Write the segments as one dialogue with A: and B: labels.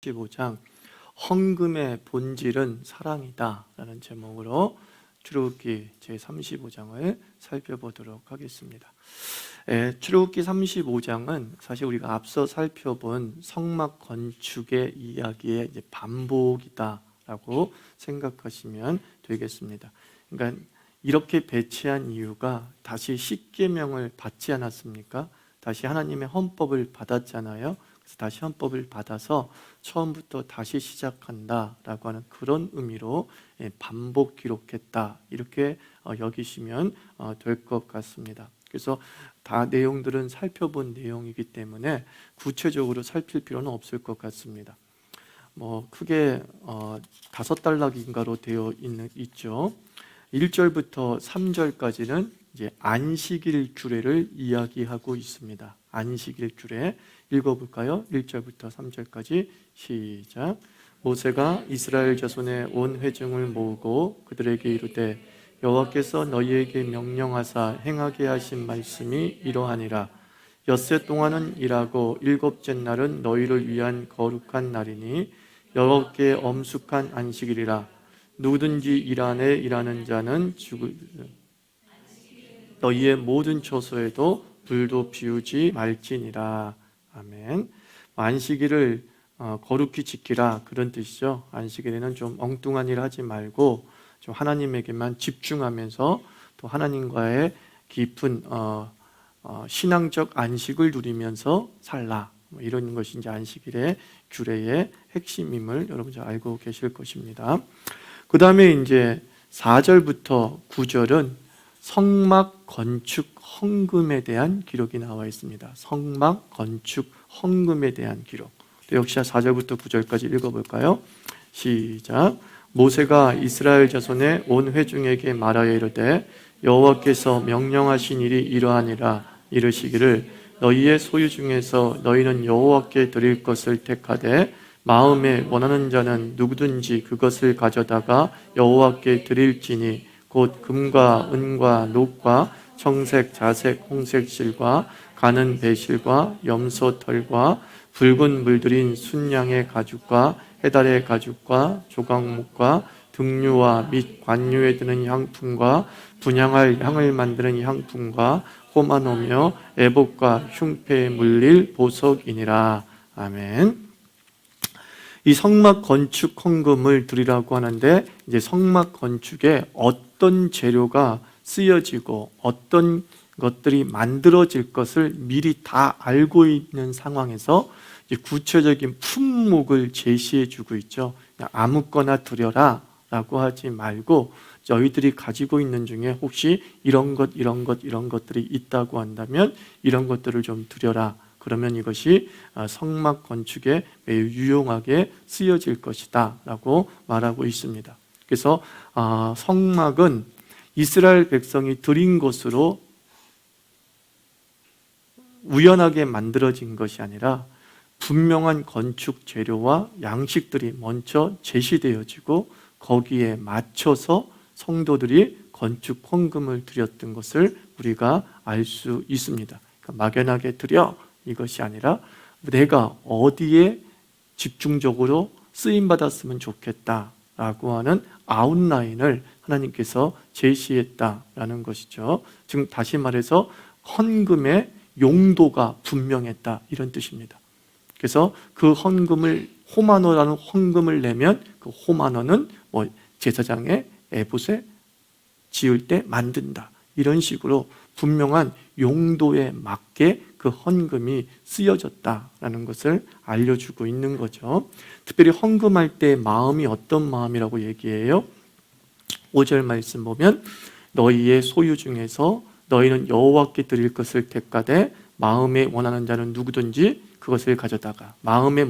A: 15장 헌금의 본질은 사랑이다 라는 제목으로 출애굽기 제35장을 살펴보도록 하겠습니다. 출애굽기 35장은 사실 우리가 앞서 살펴본 성막 건축의 이야기의 반복이다 라고 생각하시면 되겠습니다. 그러니까 이렇게 배치한 이유가 다시 십계명을 받지 않았습니까? 다시 하나님의 헌법을 받았잖아요. 그래서 다시 헌법을 받아서 처음부터 다시 시작한다라고 하는 그런 의미로 반복 기록했다 이렇게 여기시면 될 것 같습니다. 그래서 다 내용들은 살펴본 내용이기 때문에 구체적으로 살필 필요는 없을 것 같습니다. 크게 5단락인가로 되어 있죠. 1절부터 3절까지는 이제 안식일 규례를 이야기하고 있습니다. 안식일 규례 읽어볼까요? 1절부터 3절까지 시작. 모세가 이스라엘 자손의 온 회중을 모으고 그들에게 이르되 여호와께서 너희에게 명령하사 행하게 하신 말씀이 이러하니라. 엿새 동안은 일하고 일곱째 날은 너희를 위한 거룩한 날이니 여호와께 엄숙한 안식일이라. 누구든지 일 안에 일하는 자는 너희의 모든 처소에도 불도 피우지 말지니라. 아멘. 안식일을 거룩히 지키라 그런 뜻이죠. 안식일에는 좀 엉뚱한 일 하지 말고 좀 하나님에게만 집중하면서 또 하나님과의 깊은 신앙적 안식을 누리면서 살라. 이런 것이 이제 안식일의 규례의 핵심임을 여러분 잘 알고 계실 것입니다. 그 다음에 이제 4절부터 9절은 성막 건축 헌금에 대한 기록이 나와 있습니다. 성막 건축 헌금에 대한 기록. 역시 4절부터 9절까지 읽어볼까요? 시작. 모세가 이스라엘 자손의 온 회중에게 말하여 이르되 여호와께서 명령하신 일이 이러하니라. 이르시기를 너희의 소유 중에서 너희는 여호와께 드릴 것을 택하되 마음에 원하는 자는 누구든지 그것을 가져다가 여호와께 드릴지니 곧 금과 은과 녹과 청색, 자색, 홍색 실과 가는 배실과 염소 털과 붉은 물들인 순양의 가죽과 해달의 가죽과 조각목과 등류와 및 관유에 드는 향품과 분향할 향을 만드는 향품과 호마노며 애복과 흉패에 물릴 보석이니라. 아멘. 이 성막 건축 헌금을 드리라고 하는데 이제 성막 건축에 어떤 재료가 쓰여지고 어떤 것들이 만들어질 것을 미리 다 알고 있는 상황에서 이제 구체적인 품목을 제시해 주고 있죠. 그냥 아무거나 드려라 라고 하지 말고 너희들이 가지고 있는 중에 혹시 이런 것들이 있다고 한다면 이런 것들을 좀 드려라. 그러면 이것이 성막 건축에 매우 유용하게 쓰여질 것이다 라고 말하고 있습니다. 그래서 성막은 이스라엘 백성이 드린 것으로 우연하게 만들어진 것이 아니라 분명한 건축 재료와 양식들이 먼저 제시되어지고 거기에 맞춰서 성도들이 건축 헌금을 드렸던 것을 우리가 알 수 있습니다. 그러니까 막연하게 드려 이것이 아니라 내가 어디에 집중적으로 쓰임받았으면 좋겠다라고 하는 아웃라인을 하나님께서 제시했다라는 것이죠. 지금 다시 말해서 헌금의 용도가 분명했다 이런 뜻입니다. 그래서 그 헌금을 호마노라는 헌금을 내면 그 호마노는 제사장의 에봇에 지을 때 만든다 이런 식으로 분명한 용도에 맞게 그 헌금이 쓰여졌다라는 것을 알려주고 있는 거죠. 특별히 헌금할 때 마음이 어떤 마음이라고 얘기해요? 5절 말씀 보면 너희의 소유 중에서 너희는 여호와께 드릴 것을 택하되 마음에 원하는 자는 누구든지 그것을 가져다가 마음에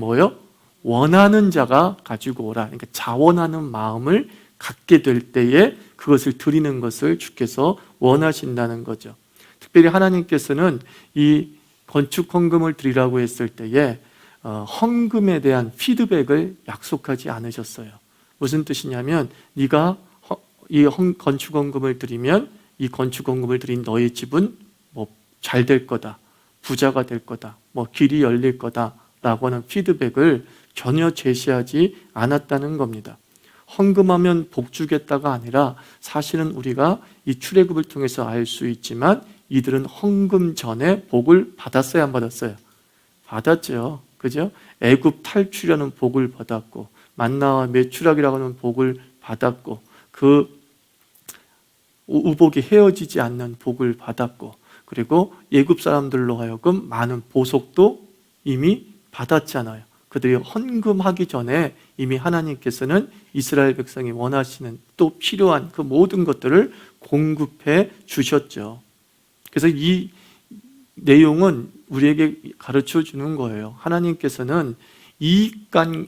A: 원하는 자가 가지고 오라. 그러니까 자원하는 마음을 갖게 될 때에 그것을 드리는 것을 주께서 원하신다는 거죠. 특별히 하나님께서는 이 건축 헌금을 드리라고 했을 때에 헌금에 대한 피드백을 약속하지 않으셨어요. 무슨 뜻이냐면 네가 이 건축 헌금을 드리면 이 건축 헌금을 드린 너의 집은 잘 될 거다, 부자가 될 거다, 길이 열릴 거다 라고 하는 피드백을 전혀 제시하지 않았다는 겁니다. 헌금하면 복 주겠다가 아니라 사실은 우리가 이 출애굽을 통해서 알 수 있지만 이들은 헌금 전에 복을 받았어요, 안 받았어요? 받았죠. 그죠? 애굽 탈출이라는 복을 받았고 만나와 메추라기라고 하는 복을 받았고 그 우복이 헤어지지 않는 복을 받았고 그리고 애굽 사람들로 하여금 많은 보석도 이미 받았잖아요. 그들이 헌금하기 전에 이미 하나님께서는 이스라엘 백성이 원하시는 또 필요한 그 모든 것들을 공급해 주셨죠. 그래서 이 내용은 우리에게 가르쳐 주는 거예요. 하나님께서는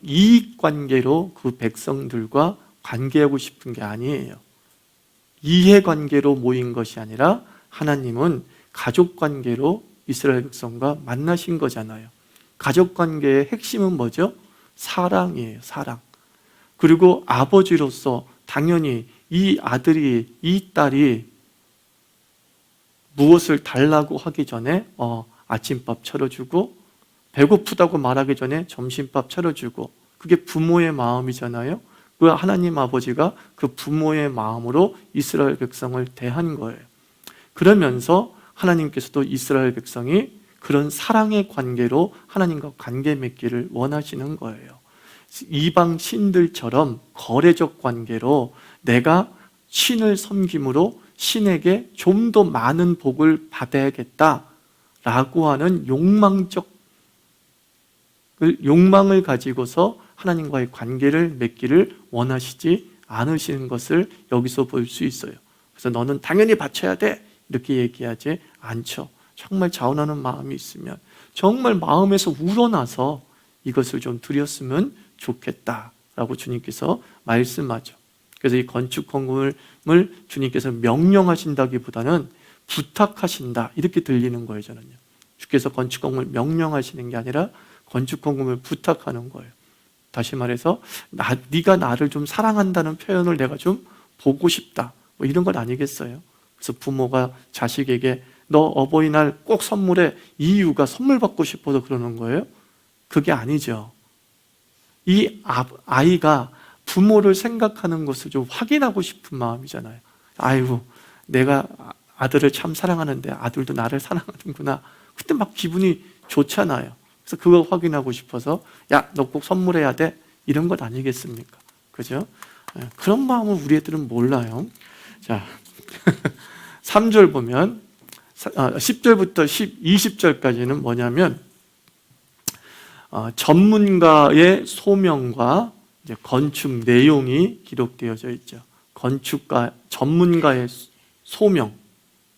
A: 이익관계로 그 백성들과 관계하고 싶은 게 아니에요. 이해관계로 모인 것이 아니라 하나님은 가족관계로 이스라엘 백성과 만나신 거잖아요. 가족관계의 핵심은 뭐죠? 사랑이에요. 사랑. 그리고 아버지로서 당연히 이 아들이, 이 딸이 무엇을 달라고 하기 전에 아침밥 차려주고 배고프다고 말하기 전에 점심밥 차려주고 그게 부모의 마음이잖아요. 그 하나님 아버지가 그 부모의 마음으로 이스라엘 백성을 대한 거예요. 그러면서 하나님께서도 이스라엘 백성이 그런 사랑의 관계로 하나님과 관계 맺기를 원하시는 거예요. 이방 신들처럼 거래적 관계로 내가 신을 섬김으로 신에게 좀 더 많은 복을 받아야겠다라고 하는 욕망을 가지고서 하나님과의 관계를 맺기를 원하시지 않으시는 것을 여기서 볼 수 있어요. 그래서 너는 당연히 바쳐야 돼 이렇게 얘기하지 않죠. 정말 자원하는 마음이 있으면 정말 마음에서 우러나서 이것을 좀 드렸으면 좋겠다라고 주님께서 말씀하죠. 그래서 이 건축 헌금을 주님께서 명령하신다기보다는 부탁하신다 이렇게 들리는 거예요. 저는요. 주께서 건축 헌금을 명령하시는 게 아니라 건축 헌금을 부탁하는 거예요. 다시 말해서 네가 나를 좀 사랑한다는 표현을 내가 좀 보고 싶다 뭐 이런 건 아니겠어요? 그래서 부모가 자식에게 너 어버이날 꼭 선물해 이유가 선물 받고 싶어서 그러는 거예요? 그게 아니죠. 이 아이가 부모를 생각하는 것을 좀 확인하고 싶은 마음이잖아요. 아이고 내가 아들을 참 사랑하는데 아들도 나를 사랑하는구나. 그때 막 기분이 좋잖아요. 그래서 그거 확인하고 싶어서 야, 너 꼭 선물해야 돼 이런 것 아니겠습니까? 그죠? 그런 마음을 우리 애들은 몰라요. 자, 3절 보면 10절부터 20절까지는 뭐냐면 전문가의 소명과 이제 건축 내용이 기록되어져 있죠. 전문가의 소명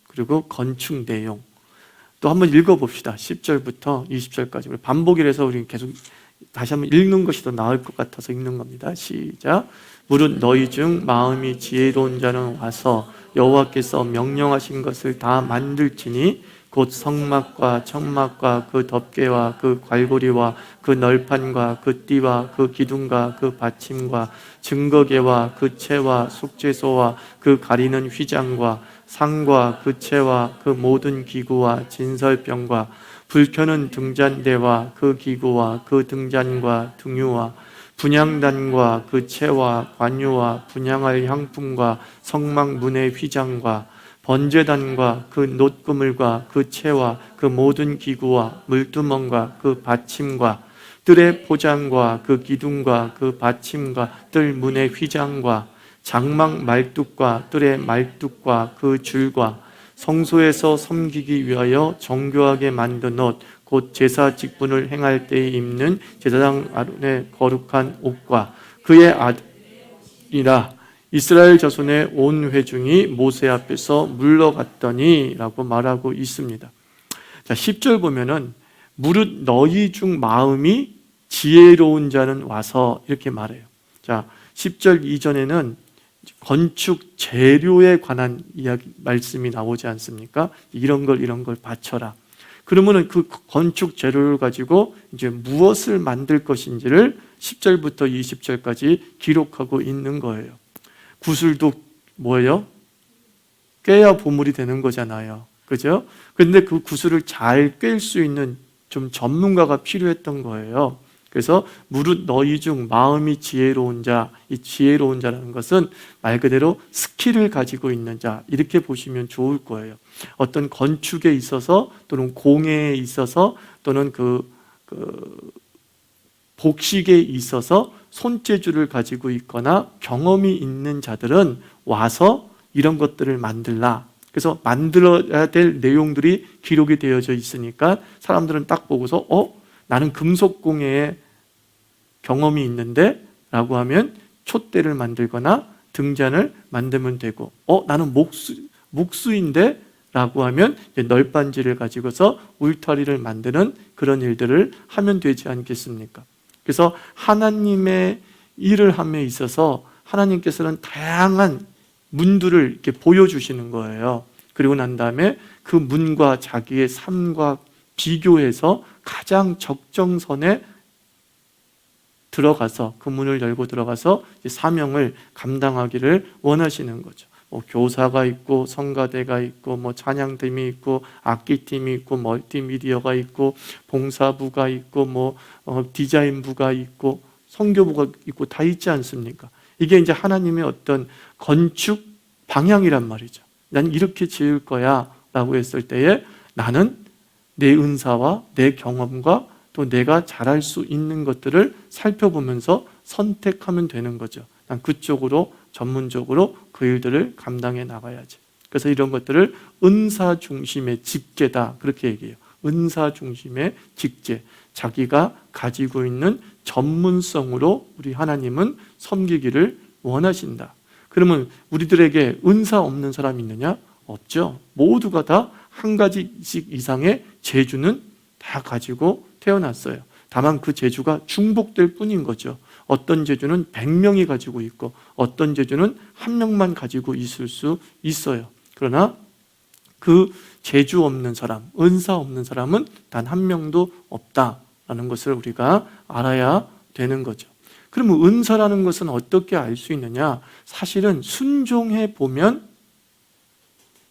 A: 그리고 건축 내용. 또 한번 읽어봅시다. 10절부터 20절까지. 우리 반복이라서 우리 계속 다시 한번 읽는 것이 더 나을 것 같아서 읽는 겁니다. 시작. 무릇 너희 중 마음이 지혜로운 자는 와서 여호와께서 명령하신 것을 다 만들지니 곧 성막과 청막과 그 덮개와 그 괄고리와 그 널판과 그 띠와 그 기둥과 그 받침과 증거계와 그 채와 속죄소와 그 가리는 휘장과 상과 그 채와 그 모든 기구와 진설병과 불 켜는 등잔대와 그 기구와 그 등잔과 등유와 분향단과 그 채와 관유와 분향할 향품과 성막 문의 휘장과 번제단과 그 놋그물과 그 채와 그 모든 기구와 물두멍과 그 받침과 뜰의 포장과 그 기둥과 그 받침과 뜰 문의 휘장과 장막 말뚝과 뜰의 말뚝과 그 줄과 성소에서 섬기기 위하여 정교하게 만든 옷 곧 제사 직분을 행할 때에 입는 제사장 아론의 거룩한 옷과 그의 아들이라 이스라엘 자손의 온 회중이 모세 앞에서 물러갔더니 라고 말하고 있습니다. 자, 10절 보면은 무릇 너희 중 마음이 지혜로운 자는 와서 이렇게 말해요. 자, 10절 이전에는 건축 재료에 관한 이야기 말씀이 나오지 않습니까? 이런 걸 바쳐라. 그러면은 그 건축 재료를 가지고 이제 무엇을 만들 것인지를 10절부터 20절까지 기록하고 있는 거예요. 구슬도 뭐예요? 꿰야 보물이 되는 거잖아요. 그죠? 그런데 그 구슬을 잘 꿰일 수 있는 좀 전문가가 필요했던 거예요. 그래서 무릇 너희 중 마음이 지혜로운 자, 이 지혜로운 자라는 것은 말 그대로 스킬을 가지고 있는 자, 이렇게 보시면 좋을 거예요. 어떤 건축에 있어서 또는 공예에 있어서 또는 복식에 있어서 손재주를 가지고 있거나 경험이 있는 자들은 와서 이런 것들을 만들라. 그래서 만들어야 될 내용들이 기록이 되어져 있으니까 사람들은 딱 보고서 나는 금속 공예에 경험이 있는데 라고 하면 촛대를 만들거나 등잔을 만들면 되고, 나는 목수인데 라고 하면 널빤지를 가지고서 울타리를 만드는 그런 일들을 하면 되지 않겠습니까? 그래서 하나님의 일을 함에 있어서 하나님께서는 다양한 문들을 이렇게 보여주시는 거예요. 그리고 난 다음에 그 문과 자기의 삶과 비교해서 가장 적정선에 들어가서 그 문을 열고 들어가서 사명을 감당하기를 원하시는 거죠. 교사가 있고 성가대가 있고 찬양팀이 있고 악기팀이 있고 멀티미디어가 있고 봉사부가 있고 디자인부가 있고 선교부가 있고 다 있지 않습니까? 이게 이제 하나님의 어떤 건축 방향이란 말이죠. 난 이렇게 지을 거야 라고 했을 때에 나는 내 은사와 내 경험과 또 내가 잘할 수 있는 것들을 살펴보면서 선택하면 되는 거죠. 난 그쪽으로 전문적으로 그 일들을 감당해 나가야지. 그래서 이런 것들을 은사 중심의 직제다, 그렇게 얘기해요. 은사 중심의 직제, 자기가 가지고 있는 전문성으로 우리 하나님은 섬기기를 원하신다. 그러면 우리들에게 은사 없는 사람이 있느냐? 없죠. 모두가 다 한 가지씩 이상의 재주는 다 가지고 태어났어요. 다만 그 재주가 중복될 뿐인 거죠. 어떤 재주는 100명이 가지고 있고 어떤 재주는 1명만 가지고 있을 수 있어요. 그러나 그 재주 없는 사람, 은사 없는 사람은 단 1명도 없다라는 것을 우리가 알아야 되는 거죠. 그러면 은사라는 것은 어떻게 알 수 있느냐? 사실은 순종해 보면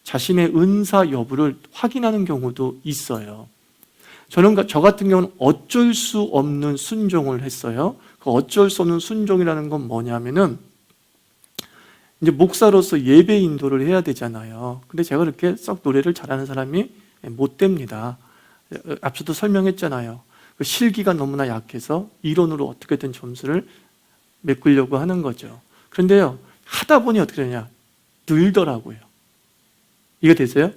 A: 자신의 은사 여부를 확인하는 경우도 있어요. 저 같은 경우는 어쩔 수 없는 순종을 했어요. 그 어쩔 수 없는 순종이라는 건 뭐냐면은 이제 목사로서 예배 인도를 해야 되잖아요. 근데 제가 그렇게 썩 노래를 잘하는 사람이 못 됩니다. 앞서도 설명했잖아요. 그 실기가 너무나 약해서 이론으로 어떻게든 점수를 메꾸려고 하는 거죠. 그런데요, 하다 보니 어떻게 되냐? 늘더라고요. 이게 되세요?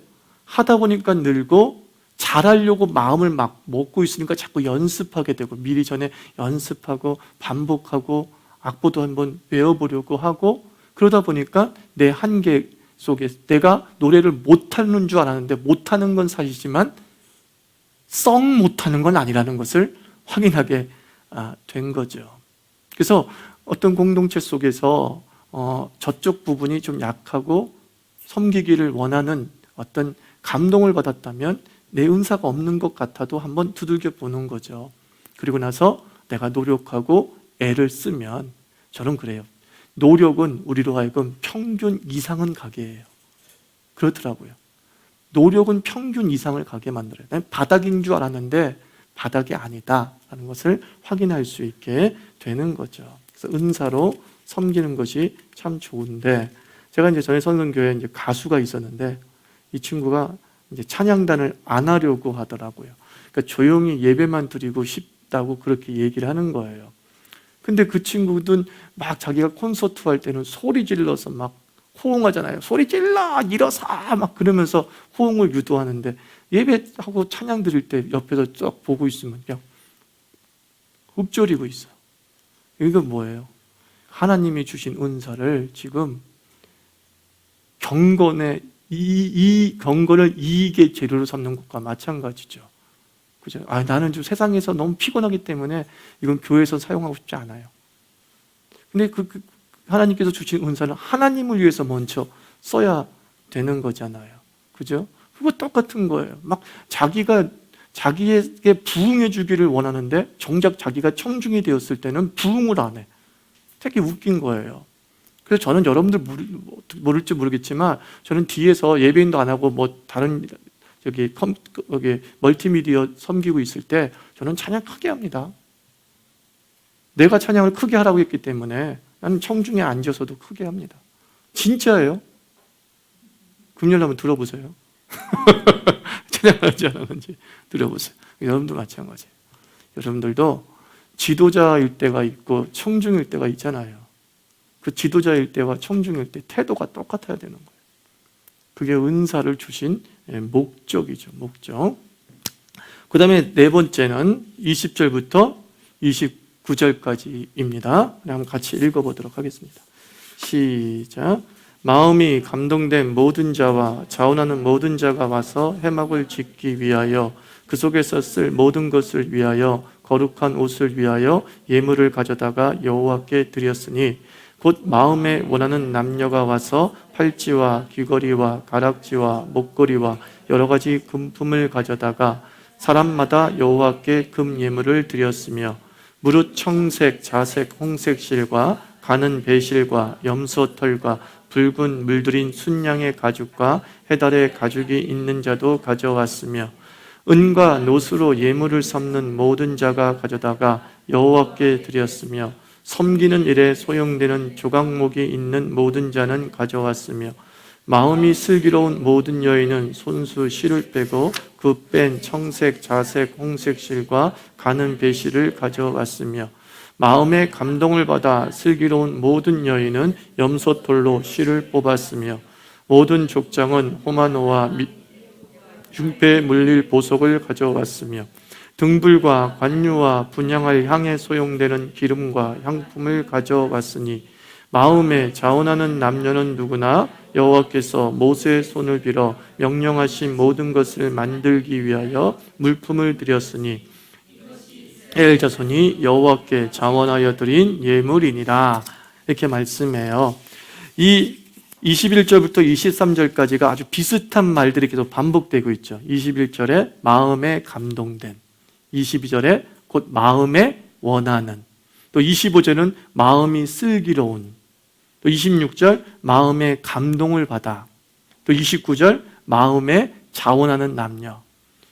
A: 하다 보니까 늘고 잘하려고 마음을 막 먹고 있으니까 자꾸 연습하게 되고 미리 전에 연습하고 반복하고 악보도 한번 외워보려고 하고 그러다 보니까 내 한계 속에 내가 노래를 못하는 줄 알았는데 못하는 건 사실이지만 썩 못하는 건 아니라는 것을 확인하게 된 거죠. 그래서 어떤 공동체 속에서 저쪽 부분이 좀 약하고 섬기기를 원하는 어떤 감동을 받았다면 내 은사가 없는 것 같아도 한번 두들겨 보는 거죠. 그리고 나서 내가 노력하고 애를 쓰면 저는 그래요. 노력은 우리로 하여금 평균 이상은 가게 해요. 그렇더라고요. 노력은 평균 이상을 가게 만들어요. 난 바닥인 줄 알았는데 바닥이 아니다라는 것을 확인할 수 있게 되는 거죠. 그래서 은사로 섬기는 것이 참 좋은데 제가 이제 전에 선선교회에 이제 가수가 있었는데 이 친구가 이제 찬양단을 안 하려고 하더라고요. 그러니까 조용히 예배만 드리고 싶다고 그렇게 얘기를 하는 거예요. 근데 그 친구는 막 자기가 콘서트 할 때는 소리 질러서 막 호응하잖아요. 소리 질러! 일어서! 막 그러면서 호응을 유도하는데 예배하고 찬양 드릴 때 옆에서 쭉 보고 있으면 그냥 읊조리고 있어요. 이건 뭐예요? 하나님이 주신 은사를 지금 경건의 이 경건을 이익의 재료로 삼는 것과 마찬가지죠. 그죠? 나는 좀 세상에서 너무 피곤하기 때문에 이건 교회에서 사용하고 싶지 않아요. 근데 하나님께서 주신 은사는 하나님을 위해서 먼저 써야 되는 거잖아요. 그죠? 그거 똑같은 거예요. 막 자기에게 부응해 주기를 원하는데 정작 자기가 청중이 되었을 때는 부응을 안 해. 되게 웃긴 거예요. 그래서 저는 여러분들 모를지 모르겠지만 저는 뒤에서 예배인도 안 하고 다른 여기 멀티미디어 섬기고 있을 때 저는 찬양 크게 합니다. 내가 찬양을 크게 하라고 했기 때문에 나는 청중에 앉아서도 크게 합니다. 진짜예요. 금요일 한번 들어보세요. 찬양하지 않았는지 들어보세요. 여러분도 마찬가지예요. 여러분들도 지도자일 때가 있고 청중일 때가 있잖아요. 그 지도자일 때와 청중일 때 태도가 똑같아야 되는 거예요. 그게 은사를 주신 목적이죠. 목적. 그 다음에 네 번째는 20절부터 29절까지입니다. 한번 같이 읽어보도록 하겠습니다. 시작. 마음이 감동된 모든 자와 자원하는 모든 자가 와서 회막을 짓기 위하여 그 속에서 쓸 모든 것을 위하여 거룩한 옷을 위하여 예물을 가져다가 여호와께 드렸으니 곧 마음에 원하는 남녀가 와서 팔찌와 귀걸이와 가락지와 목걸이와 여러 가지 금품을 가져다가 사람마다 여호와께 금 예물을 드렸으며 무릇 청색, 자색, 홍색 실과 가는 배실과 염소털과 붉은 물들인 순양의 가죽과 해달의 가죽이 있는 자도 가져왔으며 은과 노수로 예물을 삼는 모든 자가 가져다가 여호와께 드렸으며 섬기는 일에 소용되는 조각목이 있는 모든 자는 가져왔으며 마음이 슬기로운 모든 여인은 손수 실을 빼고 그 뺀 청색, 자색, 홍색 실과 가는 배실을 가져왔으며 마음의 감동을 받아 슬기로운 모든 여인은 염소털로 실을 뽑았으며 모든 족장은 호마노와 흉패에 물릴 보석을 가져왔으며 등불과 관유와 분향할 향에 소용되는 기름과 향품을 가져왔으니 마음에 자원하는 남녀는 누구나 여호와께서 모세의 손을 빌어 명령하신 모든 것을 만들기 위하여 물품을 드렸으니 이스라엘 자손이 여호와께 자원하여 드린 예물이니라. 이렇게 말씀해요. 이 21절부터 23절까지가 아주 비슷한 말들이 계속 반복되고 있죠. 21절에 마음에 감동된, 22절에 곧 마음에 원하는, 또 25절은 마음이 슬기로운, 또 26절 마음에 감동을 받아, 또 29절 마음에 자원하는 남녀.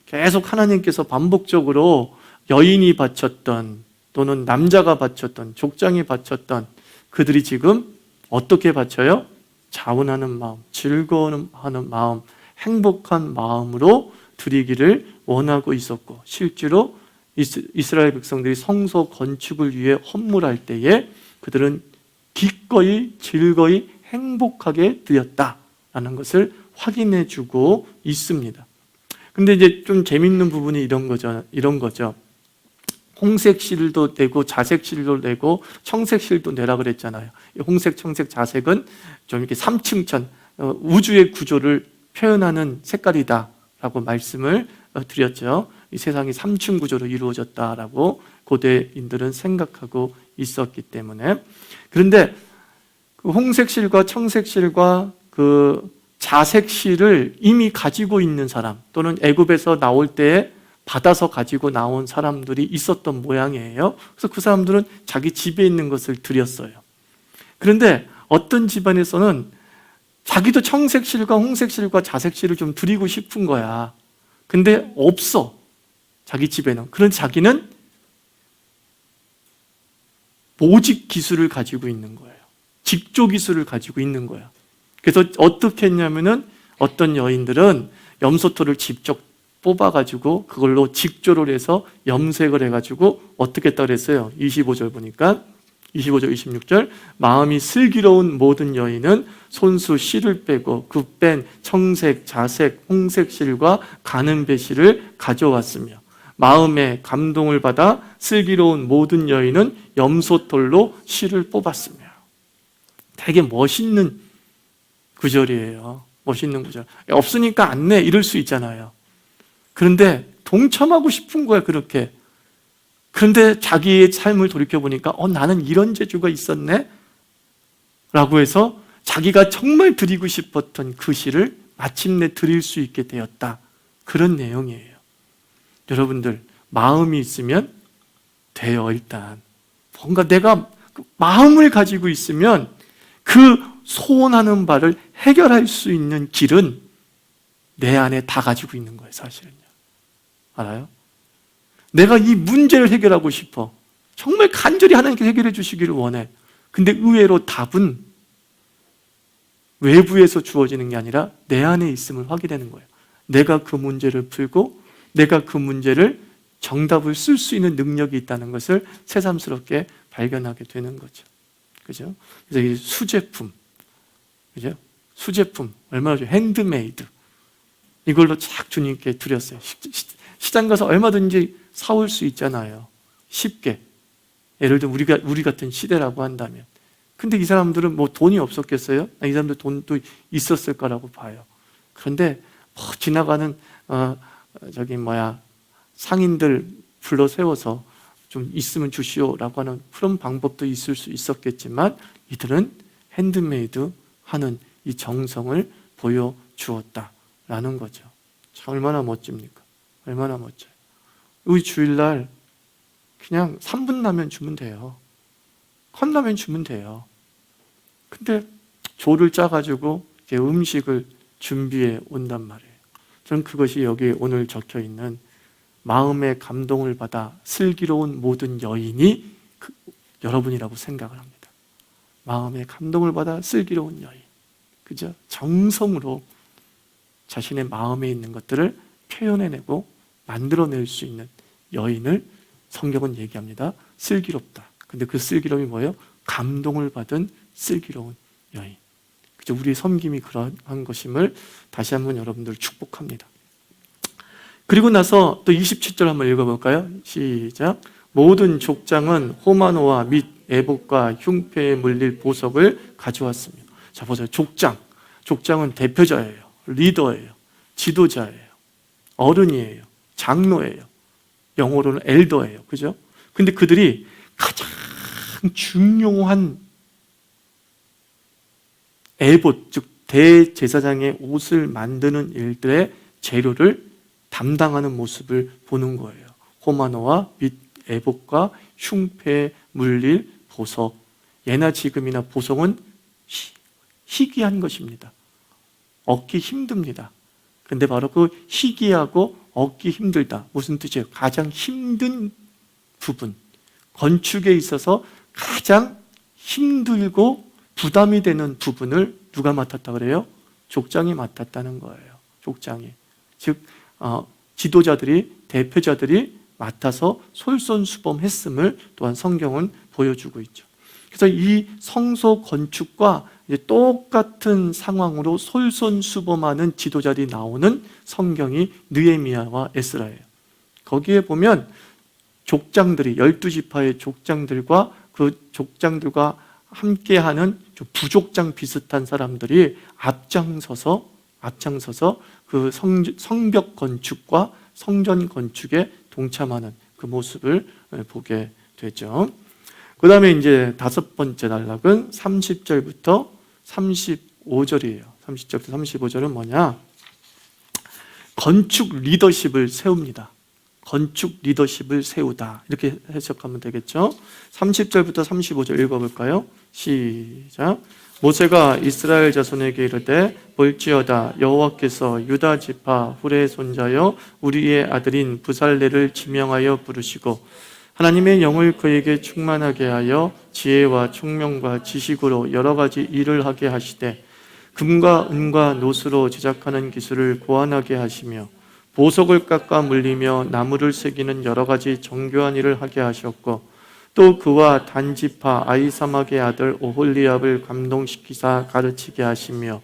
A: 계속 하나님께서 반복적으로 여인이 바쳤던 또는 남자가 바쳤던 족장이 바쳤던 그들이 지금 어떻게 바쳐요? 자원하는 마음, 즐거워하는 마음, 행복한 마음으로 드리기를 원하고 있었고 실제로 이스라엘 백성들이 성소 건축을 위해 헌물할 때에 그들은 기꺼이 즐거이 행복하게 드렸다라는 것을 확인해 주고 있습니다. 근데 이제 좀 재밌는 부분이 이런 거죠. 홍색 실도 내고 자색 실도 내고 청색 실도 내라 그랬잖아요. 홍색, 청색, 자색은 좀 이렇게 삼층천 우주의 구조를 표현하는 색깔이다라고 말씀을 드렸죠. 이 세상이 삼층 구조로 이루어졌다라고 고대인들은 생각하고 있었기 때문에. 그런데 그 홍색 실과 청색 실과 그 자색 실을 이미 가지고 있는 사람 또는 애굽에서 나올 때에 받아서 가지고 나온 사람들이 있었던 모양이에요. 그래서 그 사람들은 자기 집에 있는 것을 드렸어요. 그런데 어떤 집안에서는 자기도 청색실과 홍색실과 자색실을 좀 드리고 싶은 거야. 근데 없어. 자기 집에는. 그런데 자기는 모직 기술을 가지고 있는 거예요. 직조 기술을 가지고 있는 거야. 그래서 어떻게 했냐면은 어떤 여인들은 염소털을 직접 뽑아가지고 그걸로 직조를 해서 염색을 해가지고 어떻게 했다 그랬어요? 25절 보니까 25절 26절 마음이 슬기로운 모든 여인은 손수 실을 빼고 그 뺀 청색, 자색, 홍색 실과 가는 배실을 가져왔으며 마음에 감동을 받아 슬기로운 모든 여인은 염소털로 실을 뽑았으며. 되게 멋있는 구절이에요. 멋있는 구절. 없으니까 안 내 이럴 수 있잖아요. 그런데 동참하고 싶은 거야 그렇게. 그런데 자기의 삶을 돌이켜보니까 나는 이런 재주가 있었네 라고 해서 자기가 정말 드리고 싶었던 그 시를 마침내 드릴 수 있게 되었다. 그런 내용이에요. 여러분들 마음이 있으면 돼요. 일단 뭔가 내가 마음을 가지고 있으면 그 소원하는 바를 해결할 수 있는 길은 내 안에 다 가지고 있는 거예요. 사실은요. 알아요? 내가 이 문제를 해결하고 싶어. 정말 간절히 하나님께 해결해 주시기를 원해. 근데 의외로 답은 외부에서 주어지는 게 아니라 내 안에 있음을 확인하는 거예요. 내가 그 문제를 풀고 내가 그 문제를 정답을 쓸 수 있는 능력이 있다는 것을 새삼스럽게 발견하게 되는 거죠. 그죠? 그래서 이 수제품, 그죠? 수제품, 얼마나 좋아요. 핸드메이드. 이걸로 쫙 주님께 드렸어요. 시장 가서 얼마든지 사올 수 있잖아요. 쉽게. 예를 들어 우리 같은 시대라고 한다면. 근데 이 사람들은 뭐 돈이 없었겠어요? 이 사람들 돈도 있었을 거라고 봐요. 그런데 뭐 지나가는 상인들 불러 세워서 좀 있으면 주시오라고 하는 그런 방법도 있을 수 있었겠지만 이들은 핸드메이드 하는 이 정성을 보여주었다라는 거죠. 참 얼마나 멋집니까? 얼마나 멋져요. 우리 주일날 그냥 3분 라면 주면 돼요. 컵라면 주면 돼요. 근데 조를 짜가지고 음식을 준비해 온단 말이에요. 저는 그것이 여기 오늘 적혀 있는 마음의 감동을 받아 슬기로운 모든 여인이 여러분이라고 생각을 합니다. 마음의 감동을 받아 슬기로운 여인. 그죠? 정성으로 자신의 마음에 있는 것들을 표현해내고 만들어낼 수 있는 여인을 성경은 얘기합니다. 슬기롭다. 근데 그 슬기로움이 뭐예요? 감동을 받은 슬기로운 여인. 그죠? 우리의 섬김이 그러한 것임을 다시 한번 여러분들 축복합니다. 그리고 나서 또 27절 한번 읽어볼까요? 시작. 모든 족장은 호마노와 및 애복과 흉패에 물릴 보석을 가져왔으며. 자, 보세요. 족장은 대표자예요. 리더예요. 지도자예요. 어른이에요. 장로예요. 영어로는 엘더예요. 그죠? 근데 그들이 가장 중요한 에봇, 즉 대제사장의 옷을 만드는 일들의 재료를 담당하는 모습을 보는 거예요. 호마노와 및 에봇과 흉패에 물릴 보석. 예나 지금이나 보석은 희귀한 것입니다. 얻기 힘듭니다. 근데 바로 그 희귀하고 얻기 힘들다. 무슨 뜻이에요? 가장 힘든 부분. 건축에 있어서 가장 힘들고 부담이 되는 부분을 누가 맡았다 그래요? 족장이 맡았다는 거예요. 족장이. 즉 지도자들이, 대표자들이 맡아서 솔선수범했음을 또한 성경은 보여주고 있죠. 그래서 이 성소 건축과 이제 똑같은 상황으로 솔선수범하는 지도자들이 나오는 성경이 느헤미야와 에스라예요. 거기에 보면 족장들이 12지파의 족장들과 그 족장들과 함께하는 좀 부족장 비슷한 사람들이 앞장서서 그 성벽 건축과 성전 건축에 동참하는 그 모습을 보게 되죠. 그 다음에 이제 5번째 단락은 30절부터 35절이에요. 30절부터 35절은 뭐냐? 건축 리더십을 세웁니다. 건축 리더십을 세우다. 이렇게 해석하면 되겠죠. 30절부터 35절 읽어볼까요? 시작. 모세가 이스라엘 자손에게 이르되 볼지어다 여호와께서 유다 지파 훌의 손자여 우리의 아들인 부살레를 지명하여 부르시고 하나님의 영을 그에게 충만하게 하여 지혜와 총명과 지식으로 여러 가지 일을 하게 하시되 금과 은과 노스로 제작하는 기술을 고안하게 하시며 보석을 깎아 물리며 나무를 새기는 여러 가지 정교한 일을 하게 하셨고 또 그와 단지파 아히사막의 아들 오홀리압을 감동시키사 가르치게 하시며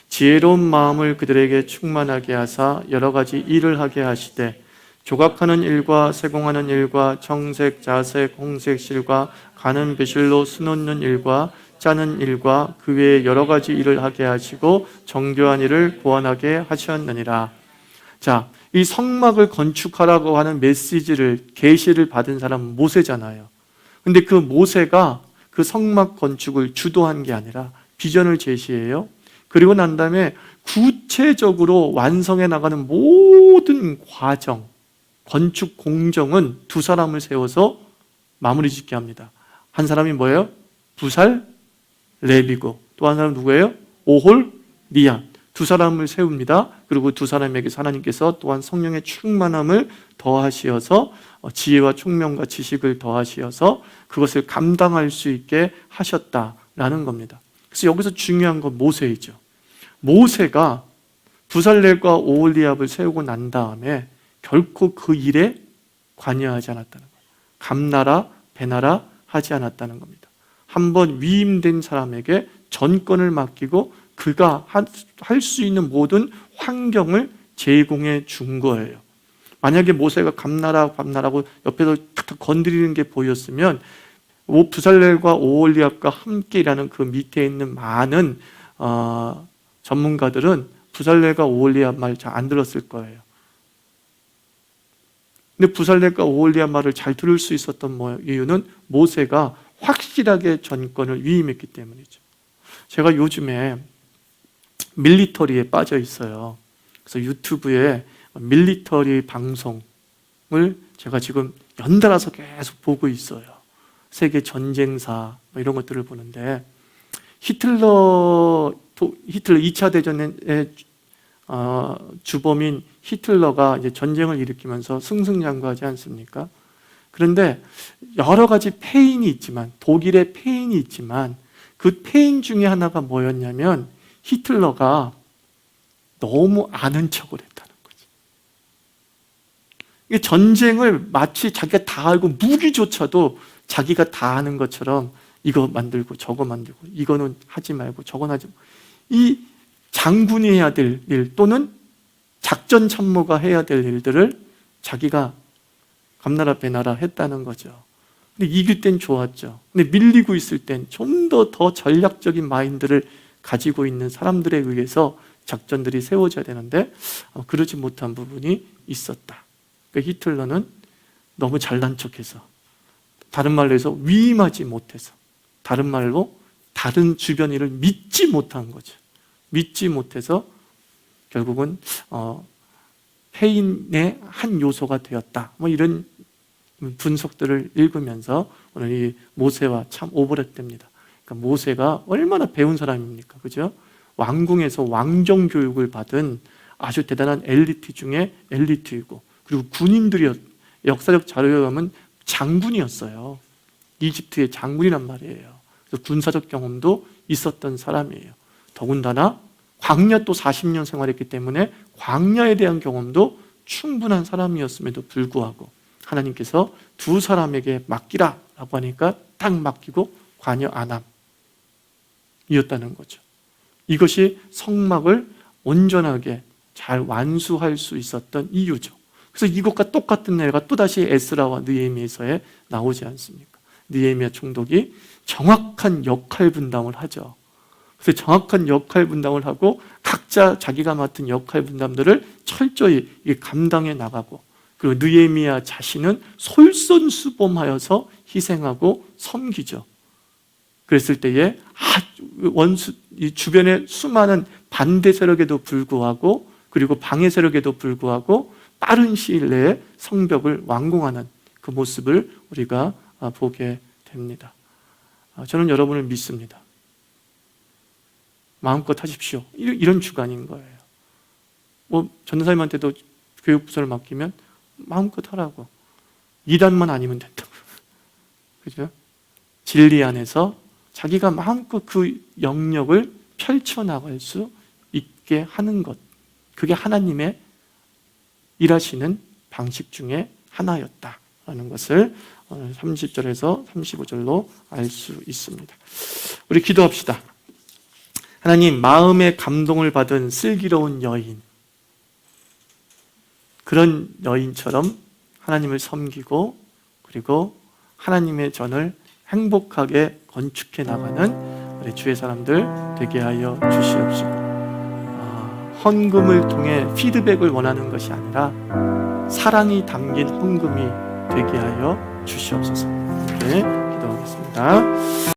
A: 지혜로운 마음을 그들에게 충만하게 하사 여러 가지 일을 하게 하시되 조각하는 일과 세공하는 일과 청색, 자색, 홍색 실과 가는 배실로 수놓는 일과 짜는 일과 그 외에 여러 가지 일을 하게 하시고 정교한 일을 고안하게 하셨느니라. 자, 이 성막을 건축하라고 하는 메시지를 계시를 받은 사람은 모세잖아요. 근데 그 모세가 그 성막 건축을 주도한 게 아니라 비전을 제시해요. 그리고 난 다음에 구체적으로 완성해 나가는 모든 과정, 건축 공정은 두 사람을 세워서 마무리 짓게 합니다. 한 사람이 뭐예요? 부살 레비고 또 한 사람은 누구예요? 오홀 리압. 두 두 사람을 세웁니다. 그리고 두 사람에게 하나님께서 또한 성령의 충만함을 더하시어서 지혜와 총명과 지식을 더하시어서 그것을 감당할 수 있게 하셨다라는 겁니다. 그래서 여기서 중요한 건 모세이죠. 모세가 부살렐과 오홀리압을 세우고 난 다음에 결코 그 일에 관여하지 않았다는 거예요. 감나라, 배나라 하지 않았다는 겁니다. 한번 위임된 사람에게 전권을 맡기고 그가 할 수 있는 모든 환경을 제공해 준 거예요. 만약에 모세가 감나라고 옆에서 탁탁 건드리는 게 보였으면 부살렐과 오홀리압과 함께 일하는 그 밑에 있는 많은 전문가들은 부살렐과 오홀리압 말 잘 안 들었을 거예요. 근데 부살렐과 오홀리압 말을 잘 들을 수 있었던 이유는 모세가 확실하게 전권을 위임했기 때문이죠. 제가 요즘에 밀리터리에 빠져 있어요. 그래서 유튜브에 밀리터리 방송을 제가 지금 연달아서 계속 보고 있어요. 세계 전쟁사 이런 것들을 보는데 히틀러 2차 대전의 주범인 히틀러가 이제 전쟁을 일으키면서 승승장구하지 않습니까? 그런데 여러 가지 패인이 있지만, 독일의 패인이 있지만 그 패인 중에 하나가 뭐였냐면 히틀러가 너무 아는 척을 했다는 거지. 이게 전쟁을 마치 자기가 다 알고 무기조차도 자기가 다 아는 것처럼 이거 만들고 저거 만들고 이거는 하지 말고 저건 하지 말고, 이 장군이 해야 될 일 또는 작전 참모가 해야 될 일들을 자기가 감나라 배나라 했다는 거죠. 근데 이길 땐 좋았죠. 근데 밀리고 있을 땐 좀 더 전략적인 마인드를 가지고 있는 사람들에 의해서 작전들이 세워져야 되는데 그러지 못한 부분이 있었다. 그러니까 히틀러는 너무 잘난 척해서, 다른 말로 해서 위임하지 못해서, 다른 말로 다른 주변 일을 믿지 못한 거죠. 믿지 못해서 결국은 패인의 한 요소가 되었다. 이런 분석들을 읽으면서 오늘 이 모세와 참 오버랩됩니다. 그러니까 모세가 얼마나 배운 사람입니까? 그죠? 왕궁에서 왕정 교육을 받은 아주 대단한 엘리트 중에 엘리트이고, 그리고 군인들이 역사적 자료에 가면 장군이었어요. 이집트의 장군이란 말이에요. 그래서 군사적 경험도 있었던 사람이에요. 더군다나 광야 또 40년 생활했기 때문에 광야에 대한 경험도 충분한 사람이었음에도 불구하고 하나님께서 두 사람에게 맡기라 라고 하니까 딱 맡기고 관여 안 함이었다는 거죠. 이것이 성막을 온전하게 잘 완수할 수 있었던 이유죠. 그래서 이것과 똑같은 예가 또다시 에스라와 느헤미야서에 나오지 않습니까? 느헤미야 총독이 정확한 역할 분담을 하죠. 그래서 정확한 역할 분담을 하고 각자 자기가 맡은 역할 분담들을 철저히 감당해 나가고, 그리고 느헤미야 자신은 솔선수범하여서 희생하고 섬기죠. 그랬을 때에 이 주변의 수많은 반대 세력에도 불구하고, 그리고 방해 세력에도 불구하고 빠른 시일 내에 성벽을 완공하는 그 모습을 우리가 보게 됩니다. 저는 여러분을 믿습니다. 마음껏 하십시오. 이런 주관인 거예요. 전도사님한테도 교육부서를 맡기면 마음껏 하라고. 이단만 아니면 된다고. 그죠? 진리 안에서 자기가 마음껏 그 영역을 펼쳐나갈 수 있게 하는 것. 그게 하나님의 일하시는 방식 중에 하나였다라는 것을 30절에서 35절로 알 수 있습니다. 우리 기도합시다. 하나님, 마음의 감동을 받은 슬기로운 여인, 그런 여인처럼 하나님을 섬기고 그리고 하나님의 전을 행복하게 건축해 나가는 우리 주의 사람들 되게 하여 주시옵시고, 헌금을 통해 피드백을 원하는 것이 아니라 사랑이 담긴 헌금이 되게 하여 주시옵소서. 이렇게 기도하겠습니다.